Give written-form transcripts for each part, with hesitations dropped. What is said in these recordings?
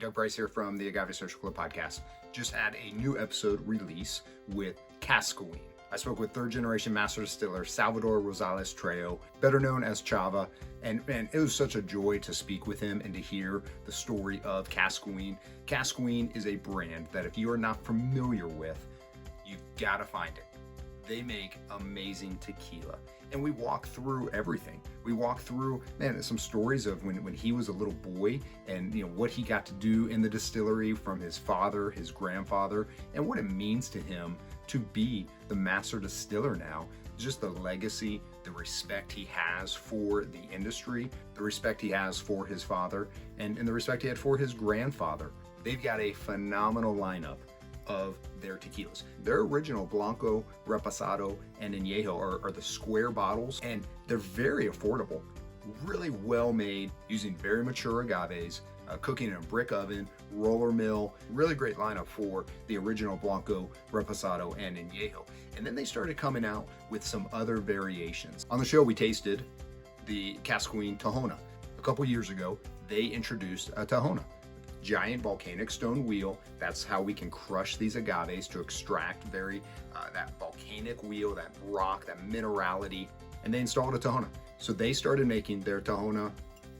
Doug Price here from the Agave Social Club podcast. Just had a new episode release with Cascaween. I spoke with third generation master distiller Salvador Rosales Trejo, better known as Chava, and man, it was such a joy to speak with him and to hear the story of Cascahuin. Cascaween is a brand that if you are not familiar with, you've got to find it. They make amazing tequila. And we walk through everything. We walk through, man, some stories of when he was a little boy and what he got to do in the distillery from his father, his grandfather, and what it means to him to be the master distiller now. Just the legacy, the respect he has for the industry, the respect he has for his father, and the respect he had for his grandfather. They've got a phenomenal lineup of their tequilas. Their original Blanco, Reposado, and Añejo are the square bottles, and they're very affordable, really well made, using very mature agaves, cooking in a brick oven, roller mill, really great lineup for the original Blanco, Reposado, and Añejo. And then they started coming out with some other variations. On the show, we tasted the Cascahuin Tohono. A couple years ago, they introduced a Tohono. Giant volcanic stone wheel. That's how we can crush these agaves to extract that volcanic wheel, that rock, that minerality, and they installed a Tohono. So they started making their Tohono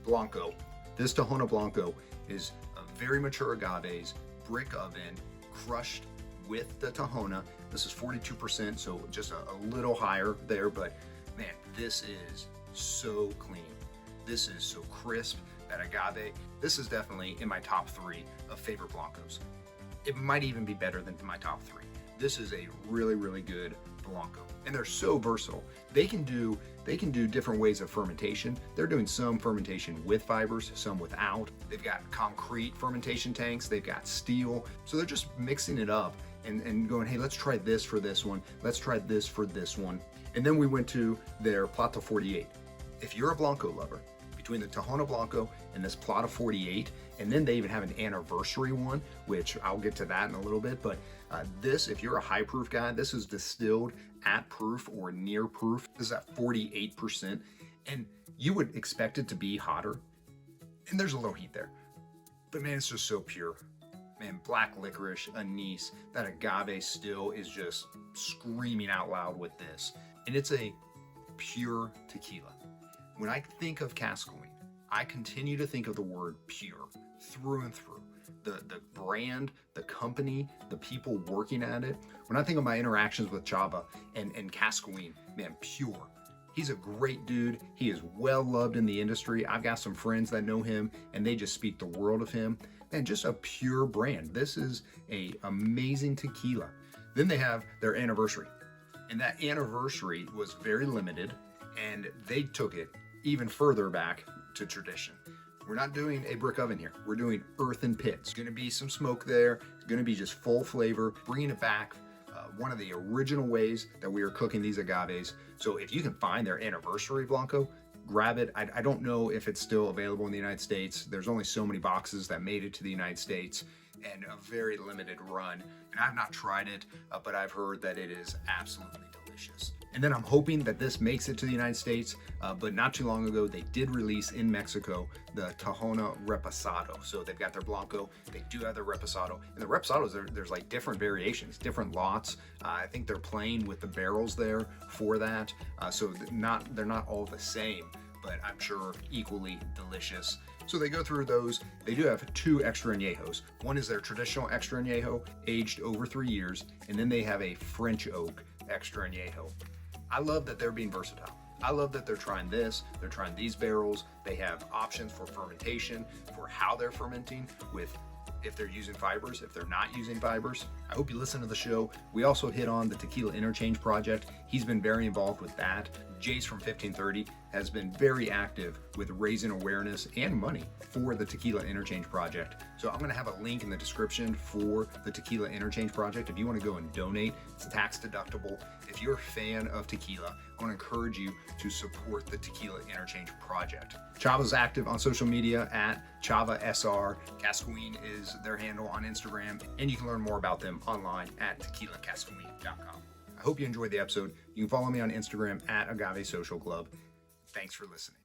Blanco. This Tohono Blanco is very mature agaves, brick oven, crushed with the Tohono. This is 42%, so just a little higher there, but man, this is so clean. This is so crisp. That agave, this is definitely in my top 3 of favorite Blancos. It might even be better than my top 3. This is a really, really good Blanco. And they're so versatile. They can do different ways of fermentation. They're doing some fermentation with fibers, some without. They've got concrete fermentation tanks, they've got steel. So they're just mixing it up and going, hey, let's try this for this one. Let's try this for this one. And then we went to their Plato 48. If you're a Blanco lover, between the Tohono Blanco and this Plata 48, and then they even have an anniversary one, which I'll get to that in a little bit, but this, if you're a high proof guy, this is distilled at proof or near proof. This is at 48%, and you would expect it to be hotter, and there's a little heat there, but man, it's just so pure. Man, black licorice, anise, that agave still is just screaming out loud with this, and it's a pure tequila. When I think of Cascahuin, I continue to think of the word pure through and through. The brand, the company, the people working at it. When I think of my interactions with Chava and Cascahuin, man, pure. He's a great dude. He is well loved in the industry. I've got some friends that know him and they just speak the world of him. Man, just a pure brand. This is an amazing tequila. Then they have their anniversary. And that anniversary was very limited and they took it even further back to tradition. We're not doing a brick oven here. We're doing earthen pits. Gonna be some smoke there. It's gonna be just full flavor, bringing it back. One of the original ways that we are cooking these agaves. So if you can find their anniversary Blanco, grab it. I don't know if it's still available in the United States. There's only so many boxes that made it to the United States and a very limited run. And I've not tried it, but I've heard that it is absolutely delicious. And then I'm hoping that this makes it to the United States, but not too long ago, they did release in Mexico the Tohono Reposado. So they've got their Blanco, they do have their Reposado. And the Reposados, there's like different variations, different lots. I think they're playing with the barrels there for that. So they're not all the same, but I'm sure equally delicious. So they go through those. They do have 2 extra añejos. One is their traditional extra añejo, aged over 3 years, and then they have a French oak extra añejo. I love that they're being versatile. I love that they're trying this, they're trying these barrels. They have options for fermentation, for how they're fermenting, with if they're using fibers, if they're not using fibers. I hope you listen to the show. We also hit on the Tequila Interchange project. He's been very involved with that. Jace from 1530 has been very active with raising awareness and money for the Tequila Interchange project. So I'm gonna have a link in the description for the Tequila Interchange project. If you wanna go and donate, it's tax deductible. If you're a fan of tequila, I wanna encourage you to support the Tequila Interchange project. Chava's active on social media at Chava SR. Cascaween is their handle on Instagram, and you can learn more about them online at tequilacascaween.com. I hope you enjoyed the episode. You can follow me on Instagram at Agave Social Club. Thanks for listening.